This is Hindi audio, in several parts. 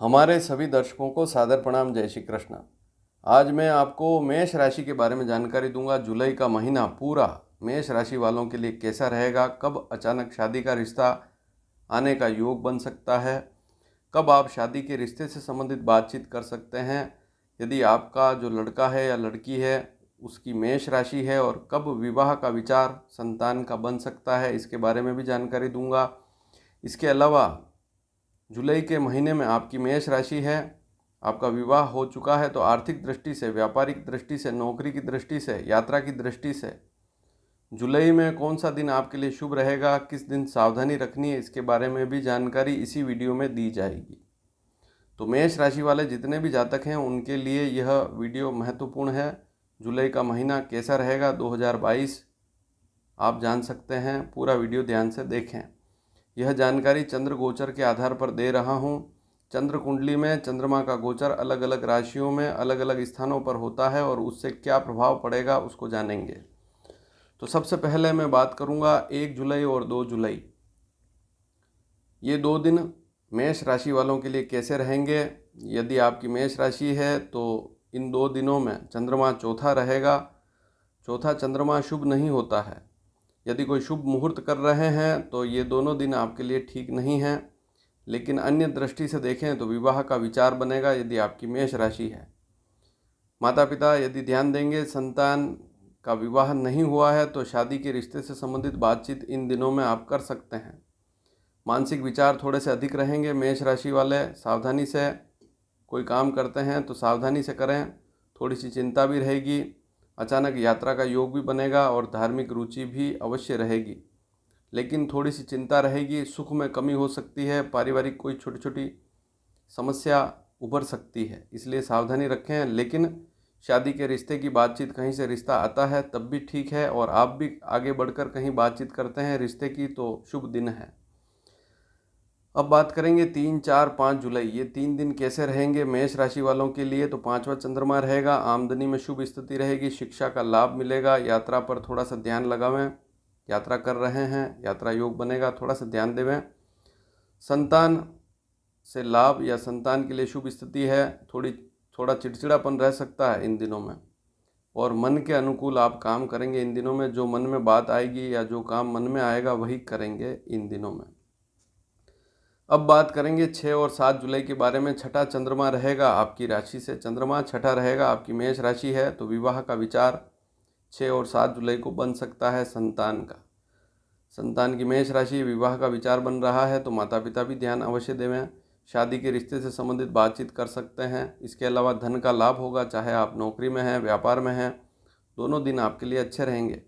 हमारे सभी दर्शकों को सादर प्रणाम। जय श्री कृष्ण। आज मैं आपको मेष राशि के बारे में जानकारी दूंगा। जुलाई का महीना पूरा मेष राशि वालों के लिए कैसा रहेगा, कब अचानक शादी का रिश्ता आने का योग बन सकता है, कब आप शादी के रिश्ते से संबंधित बातचीत कर सकते हैं, यदि आपका जो लड़का है या लड़की है उसकी मेष राशि है, और कब विवाह का विचार संतान का बन सकता है, इसके बारे में भी जानकारी दूंगा। इसके अलावा जुलाई के महीने में आपकी मेष राशि है, आपका विवाह हो चुका है तो आर्थिक दृष्टि से, व्यापारिक दृष्टि से, नौकरी की दृष्टि से, यात्रा की दृष्टि से जुलाई में कौन सा दिन आपके लिए शुभ रहेगा, किस दिन सावधानी रखनी है, इसके बारे में भी जानकारी इसी वीडियो में दी जाएगी। तो मेष राशि वाले जितने भी जातक हैं उनके लिए यह वीडियो महत्वपूर्ण है। जुलाई का महीना कैसा रहेगा 2022 आप जान सकते हैं, पूरा वीडियो ध्यान से देखें। यह जानकारी चंद्र गोचर के आधार पर दे रहा हूँ। चंद्र कुंडली में चंद्रमा का गोचर अलग अलग राशियों में अलग अलग स्थानों पर होता है और उससे क्या प्रभाव पड़ेगा उसको जानेंगे। तो सबसे पहले मैं बात करूँगा 1 जुलाई और 2 जुलाई, ये 2 दिन मेष राशि वालों के लिए कैसे रहेंगे। यदि आपकी मेष राशि है तो इन 2 दिनों में चंद्रमा चौथा रहेगा। चौथा चंद्रमा शुभ नहीं होता है। यदि कोई शुभ मुहूर्त कर रहे हैं तो ये दोनों दिन आपके लिए ठीक नहीं हैं, लेकिन अन्य दृष्टि से देखें तो विवाह का विचार बनेगा यदि आपकी मेष राशि है। माता पिता यदि ध्यान देंगे, संतान का विवाह नहीं हुआ है तो शादी के रिश्ते से संबंधित बातचीत इन दिनों में आप कर सकते हैं। मानसिक विचार थोड़े से अधिक रहेंगे। मेष राशि वाले सावधानी से कोई काम करते हैं तो सावधानी से करें, थोड़ी सी चिंता भी रहेगी। अचानक यात्रा का योग भी बनेगा और धार्मिक रुचि भी अवश्य रहेगी, लेकिन थोड़ी सी चिंता रहेगी। सुख में कमी हो सकती है, पारिवारिक कोई छोटी छोटी समस्या उभर सकती है, इसलिए सावधानी रखें। लेकिन शादी के रिश्ते की बातचीत, कहीं से रिश्ता आता है तब भी ठीक है, और आप भी आगे बढ़कर कहीं बातचीत करते हैं रिश्ते की तो शुभ दिन है। अब बात करेंगे 3, 4, 5 जुलाई, ये 3 दिन कैसे रहेंगे मेष राशि वालों के लिए। तो 5वां चंद्रमा रहेगा, आमदनी में शुभ स्थिति रहेगी, शिक्षा का लाभ मिलेगा। यात्रा पर थोड़ा सा ध्यान लगावें, यात्रा कर रहे हैं यात्रा योग बनेगा, थोड़ा सा ध्यान देवें। संतान से लाभ या संतान के लिए शुभ स्थिति है। थोड़ा चिड़चिड़ापन रह सकता है इन दिनों में, और मन के अनुकूल आप काम करेंगे इन दिनों में। जो मन में बात आएगी या जो काम मन में आएगा वही करेंगे इन दिनों में। अब बात करेंगे 6 और 7 जुलाई के बारे में। छठा चंद्रमा रहेगा आपकी राशि से, चंद्रमा छठा रहेगा, आपकी मेष राशि है तो विवाह का विचार 6 और 7 जुलाई को बन सकता है संतान का। संतान की मेष राशि, विवाह का विचार बन रहा है तो माता पिता भी ध्यान अवश्य देवें। शादी के रिश्ते से संबंधित बातचीत कर सकते हैं। इसके अलावा धन का लाभ होगा, चाहे आप नौकरी में हैं, व्यापार में हैं, दोनों दिन आपके लिए अच्छे रहेंगे।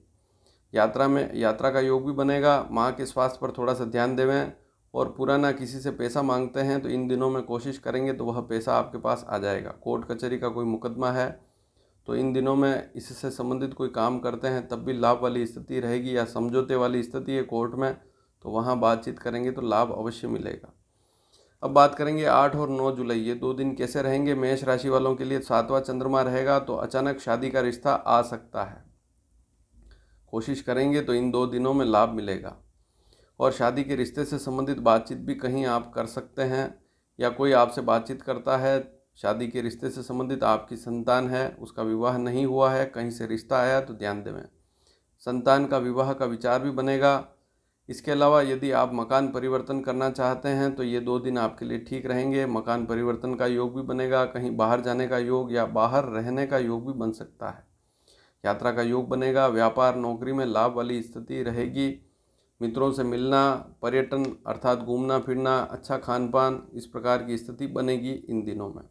यात्रा का योग भी बनेगा। माँ के स्वास्थ्य पर थोड़ा सा ध्यान देवें, और पुराना किसी से पैसा मांगते हैं तो इन दिनों में कोशिश करेंगे तो वह पैसा आपके पास आ जाएगा। कोर्ट कचहरी का कोई मुकदमा है तो इन दिनों में इससे संबंधित कोई काम करते हैं तब भी लाभ वाली स्थिति रहेगी, या समझौते वाली स्थिति है कोर्ट में तो वहाँ बातचीत करेंगे तो लाभ अवश्य मिलेगा। अब बात करेंगे 8 और 9 जुलाई, ये 2 दिन कैसे रहेंगे मेष राशि वालों के लिए। 7वां चंद्रमा रहेगा तो अचानक शादी का रिश्ता आ सकता है। कोशिश करेंगे तो इन 2 दिनों में लाभ मिलेगा, और शादी के रिश्ते से संबंधित बातचीत भी कहीं आप कर सकते हैं, या कोई आपसे बातचीत करता है शादी के रिश्ते से संबंधित, आपकी संतान है उसका विवाह नहीं हुआ है, कहीं से रिश्ता आया तो ध्यान देवें। संतान का विवाह का विचार भी बनेगा। इसके अलावा यदि आप मकान परिवर्तन करना चाहते हैं तो ये 2 दिन आपके लिए ठीक रहेंगे। मकान परिवर्तन का योग भी बनेगा, कहीं बाहर जाने का योग या बाहर रहने का योग भी बन सकता है। यात्रा का योग बनेगा। व्यापार नौकरी में लाभ वाली स्थिति रहेगी। मित्रों से मिलना, पर्यटन अर्थात घूमना फिरना, अच्छा खान पान, इस प्रकार की स्थिति बनेगी इन दिनों में।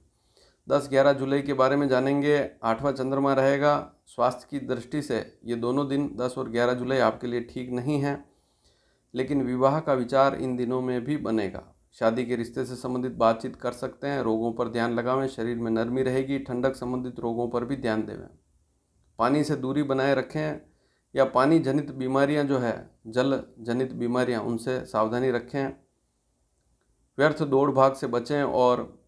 10-11 जुलाई के बारे में जानेंगे। 8वां चंद्रमा रहेगा। स्वास्थ्य की दृष्टि से ये दोनों दिन 10 और 11 जुलाई आपके लिए ठीक नहीं है, लेकिन विवाह का विचार इन दिनों में भी बनेगा। शादी के रिश्ते से संबंधित बातचीत कर सकते हैं। रोगों पर ध्यान लगावें, शरीर में नरमी रहेगी। ठंडक संबंधित रोगों पर भी ध्यान देवें। पानी से दूरी बनाए रखें, या पानी जनित बीमारियां जो है, जल जनित बीमारियां, उनसे सावधानी रखें। व्यर्थ दौड़ भाग से बचें, और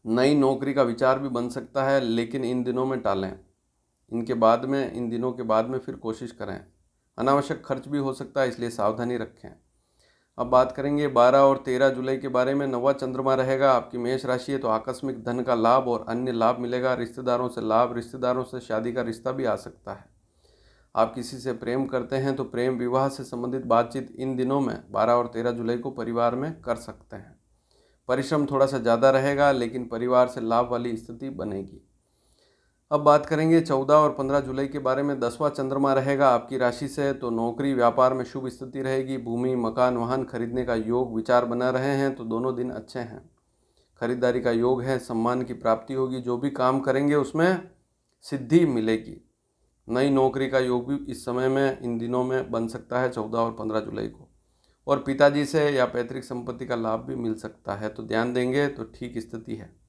नई नौकरी का विचार भी बन सकता है लेकिन इन दिनों में टालें। इन दिनों के बाद में फिर कोशिश करें। अनावश्यक खर्च भी हो सकता है, इसलिए सावधानी रखें। अब बात करेंगे 12 और 13 जुलाई के बारे में। नवा चंद्रमा रहेगा, आपकी मेष राशि है तो आकस्मिक धन का लाभ और अन्य लाभ मिलेगा। रिश्तेदारों से लाभ, रिश्तेदारों से शादी का रिश्ता भी आ सकता है। आप किसी से प्रेम करते हैं तो प्रेम विवाह से संबंधित बातचीत इन दिनों में 12 और 13 जुलाई को परिवार में कर सकते हैं। परिश्रम थोड़ा सा ज़्यादा रहेगा लेकिन परिवार से लाभ वाली स्थिति बनेगी। अब बात करेंगे 14 और 15 जुलाई के बारे में। 10वां चंद्रमा रहेगा आपकी राशि से तो नौकरी व्यापार में शुभ स्थिति रहेगी। भूमि मकान वाहन खरीदने का योग विचार बना रहे हैं तो दोनों दिन अच्छे हैं। खरीदारी का योग है, सम्मान की प्राप्ति होगी। जो भी काम करेंगे उसमें सिद्धि मिलेगी। नई नौकरी का योग भी इस समय में इन दिनों में बन सकता है 14 और 15 जुलाई को। और पिताजी से या पैतृक संपत्ति का लाभ भी मिल सकता है तो ध्यान देंगे तो ठीक स्थिति है।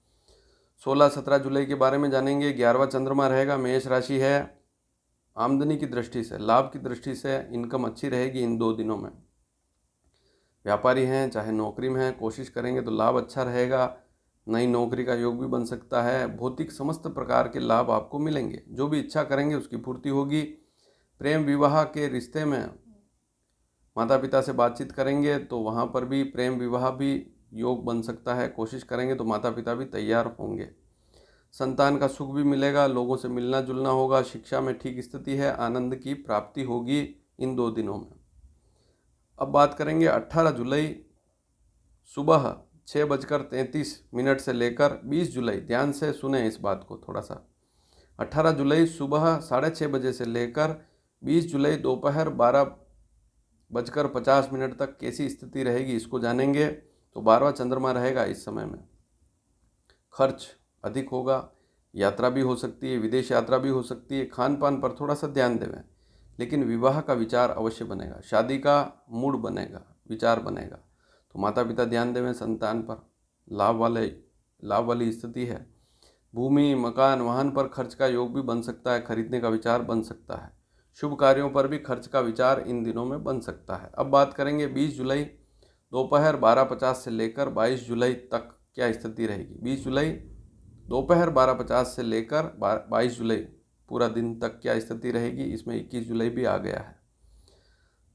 16-17 जुलाई के बारे में जानेंगे। 11वां चंद्रमा रहेगा, मेष राशि है। आमदनी की दृष्टि से, लाभ की दृष्टि से इनकम अच्छी रहेगी इन 2 दिनों में। व्यापारी हैं चाहे नौकरी में हैं, कोशिश करेंगे तो लाभ अच्छा रहेगा। नई नौकरी का योग भी बन सकता है। भौतिक समस्त प्रकार के लाभ आपको मिलेंगे। जो भी इच्छा करेंगे उसकी पूर्ति होगी। प्रेम विवाह के रिश्ते में माता पिता से बातचीत करेंगे तो वहाँ पर भी प्रेम विवाह भी योग बन सकता है। कोशिश करेंगे तो माता पिता भी तैयार होंगे। संतान का सुख भी मिलेगा, लोगों से मिलना जुलना होगा। शिक्षा में ठीक स्थिति है, आनंद की प्राप्ति होगी इन 2 दिनों में। अब बात करेंगे 18 जुलाई सुबह 6:33 से लेकर 20 जुलाई, ध्यान से सुने इस बात को थोड़ा सा। 18 जुलाई सुबह 6:30 बजे से लेकर 20 जुलाई दोपहर 12:50 तक कैसी स्थिति रहेगी इसको जानेंगे। तो 12वां चंद्रमा रहेगा इस समय में। खर्च अधिक होगा, यात्रा भी हो सकती है, विदेश यात्रा भी हो सकती है। खान पान पर थोड़ा सा ध्यान देवें, लेकिन विवाह का विचार अवश्य बनेगा। शादी का मूड बनेगा, विचार बनेगा तो माता पिता ध्यान देवें। संतान पर लाभ वाली स्थिति है। भूमि मकान वाहन पर खर्च का योग भी बन सकता है, खरीदने का विचार बन सकता है। शुभ कार्यों पर भी खर्च का विचार इन दिनों में बन सकता है। अब बात करेंगे 20 जुलाई दोपहर 12:50 से लेकर 22 जुलाई तक क्या स्थिति रहेगी। 20 जुलाई दोपहर 12:50 से लेकर 22 जुलाई पूरा दिन तक क्या स्थिति रहेगी। इसमें 21 जुलाई भी आ गया है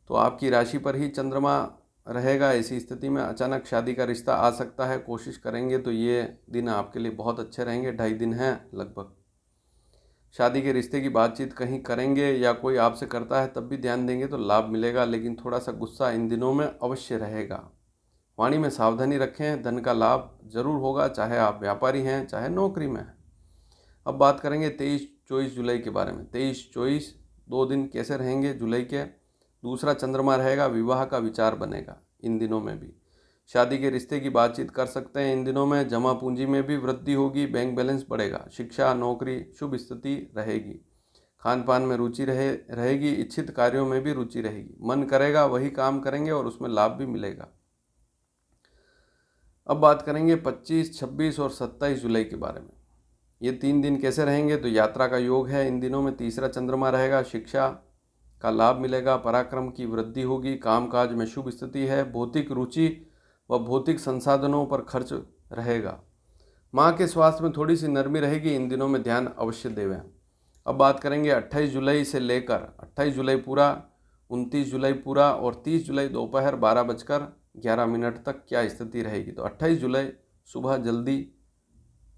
तो आपकी राशि पर ही चंद्रमा रहेगा। ऐसी स्थिति में अचानक शादी का रिश्ता आ सकता है। कोशिश करेंगे तो ये दिन आपके लिए बहुत अच्छे रहेंगे। 2.5 दिन हैं लगभग। शादी के रिश्ते की बातचीत कहीं करेंगे या कोई आपसे करता है तब भी ध्यान देंगे तो लाभ मिलेगा, लेकिन थोड़ा सा गुस्सा इन दिनों में अवश्य रहेगा। वाणी में सावधानी रखें, धन का लाभ जरूर होगा, चाहे आप व्यापारी हैं चाहे नौकरी में हैं। अब बात करेंगे 23-24 जुलाई के बारे में। 23-24 2 दिन कैसे रहेंगे जुलाई के। दूसरा चंद्रमा रहेगा, विवाह का विचार बनेगा इन दिनों में भी। शादी के रिश्ते की बातचीत कर सकते हैं इन दिनों में। जमा पूंजी में भी वृद्धि होगी, बैंक बैलेंस बढ़ेगा। शिक्षा नौकरी शुभ स्थिति रहेगी। खान पान में रुचि रहेगी। इच्छित कार्यों में भी रुचि रहेगी। मन करेगा वही काम करेंगे और उसमें लाभ भी मिलेगा। अब बात करेंगे 25, 26 और 27 जुलाई के बारे में। ये 3 दिन कैसे रहेंगे तो यात्रा का योग है इन दिनों में। तीसरा चंद्रमा रहेगा, शिक्षा का लाभ मिलेगा। पराक्रम की वृद्धि होगी। कामकाज में शुभ स्थिति है। भौतिक रुचि व भौतिक संसाधनों पर खर्च रहेगा। माँ के स्वास्थ्य में थोड़ी सी नरमी रहेगी इन दिनों में, ध्यान अवश्य देवें। अब बात करेंगे 28 जुलाई से लेकर 28 जुलाई पूरा, 29 जुलाई पूरा और 30 जुलाई दोपहर 12:11 तक क्या स्थिति रहेगी। तो 28 जुलाई सुबह जल्दी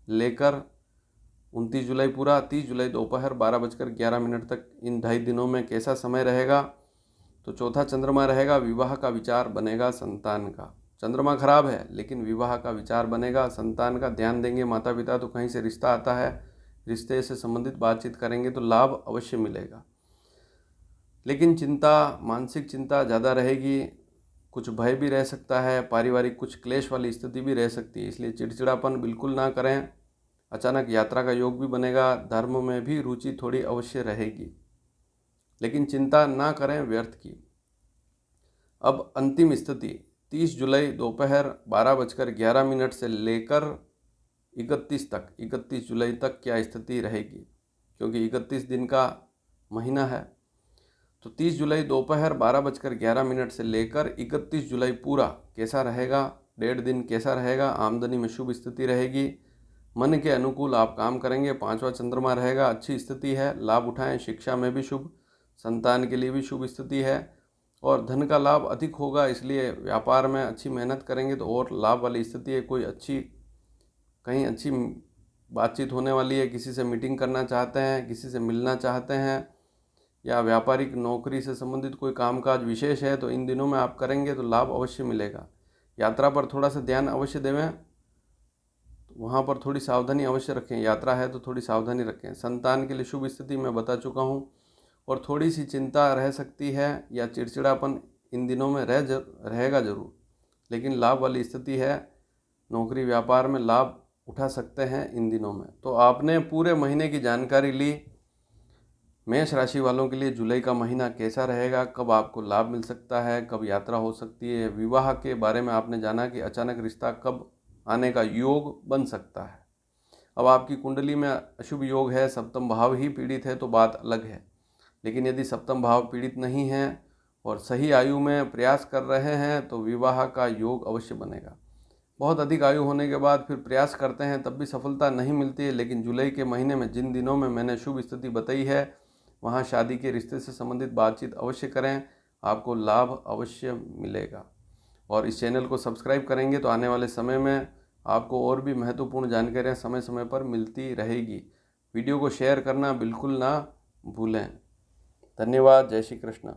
लेकर 29 जुलाई पूरा, 30 जुलाई दोपहर 12:11 तक इन 2.5 दिनों में कैसा समय रहेगा। तो चौथा चंद्रमा रहेगा, विवाह का विचार बनेगा संतान का। चंद्रमा खराब है लेकिन विवाह का विचार बनेगा। संतान का ध्यान देंगे माता पिता तो कहीं से रिश्ता आता है, रिश्ते से संबंधित बातचीत करेंगे तो लाभ अवश्य मिलेगा। लेकिन चिंता, मानसिक चिंता ज़्यादा रहेगी। कुछ भय भी रह सकता है, पारिवारिक कुछ क्लेश वाली स्थिति भी रह सकती है, इसलिए चिड़चिड़ापन बिल्कुल ना करें। अचानक यात्रा का योग भी बनेगा। धर्म में भी रुचि थोड़ी अवश्य रहेगी, लेकिन चिंता ना करें व्यर्थ की। अब अंतिम स्थिति 30 जुलाई दोपहर 12:11 से लेकर 31 जुलाई तक क्या स्थिति रहेगी, क्योंकि 31 दिन का महीना है। तो 30 जुलाई दोपहर 12:11 से लेकर 31 जुलाई पूरा कैसा रहेगा, 1.5 दिन कैसा रहेगा। आमदनी में शुभ स्थिति रहेगी। मन के अनुकूल आप काम करेंगे। 5वां चंद्रमा रहेगा, अच्छी स्थिति है, लाभ उठाएं। शिक्षा में भी शुभ, संतान के लिए भी शुभ स्थिति है और धन का लाभ अधिक होगा, इसलिए व्यापार में अच्छी मेहनत करेंगे तो और लाभ वाली स्थिति है। कोई कहीं अच्छी बातचीत होने वाली है, किसी से मीटिंग करना चाहते हैं, किसी से मिलना चाहते हैं, या व्यापारिक नौकरी से संबंधित कोई कामकाज विशेष है तो इन दिनों में आप करेंगे तो लाभ अवश्य मिलेगा। यात्रा पर थोड़ा सा ध्यान अवश्य देवें, वहाँ पर थोड़ी सावधानी अवश्य रखें। यात्रा है तो थोड़ी सावधानी रखें। संतान के लिए शुभ स्थिति मैं बता चुका हूँ, और थोड़ी सी चिंता रह सकती है या चिड़चिड़ापन इन दिनों में रहेगा जरूर, लेकिन लाभ वाली स्थिति है। नौकरी व्यापार में लाभ उठा सकते हैं इन दिनों में। तो आपने पूरे महीने की जानकारी ली। मेष राशि वालों के लिए जुलाई का महीना कैसा रहेगा, कब आपको लाभ मिल सकता है, कब यात्रा हो सकती है, विवाह के बारे में आपने जाना कि अचानक रिश्ता कब आने का योग बन सकता है। अब आपकी कुंडली में अशुभ योग है, सप्तम भाव ही पीड़ित है तो बात अलग है, लेकिन यदि सप्तम भाव पीड़ित नहीं है और सही आयु में प्रयास कर रहे हैं तो विवाह का योग अवश्य बनेगा। बहुत अधिक आयु होने के बाद फिर प्रयास करते हैं तब भी सफलता नहीं मिलती है, लेकिन जुलाई के महीने में जिन दिनों में मैंने शुभ स्थिति बताई है वहाँ शादी के रिश्ते से संबंधित बातचीत अवश्य करें, आपको लाभ अवश्य मिलेगा। और इस चैनल को सब्सक्राइब करेंगे तो आने वाले समय में आपको और भी महत्वपूर्ण जानकारियाँ समय समय पर मिलती रहेगी। वीडियो को शेयर करना बिल्कुल ना भूलें। धन्यवाद। जय श्री कृष्ण।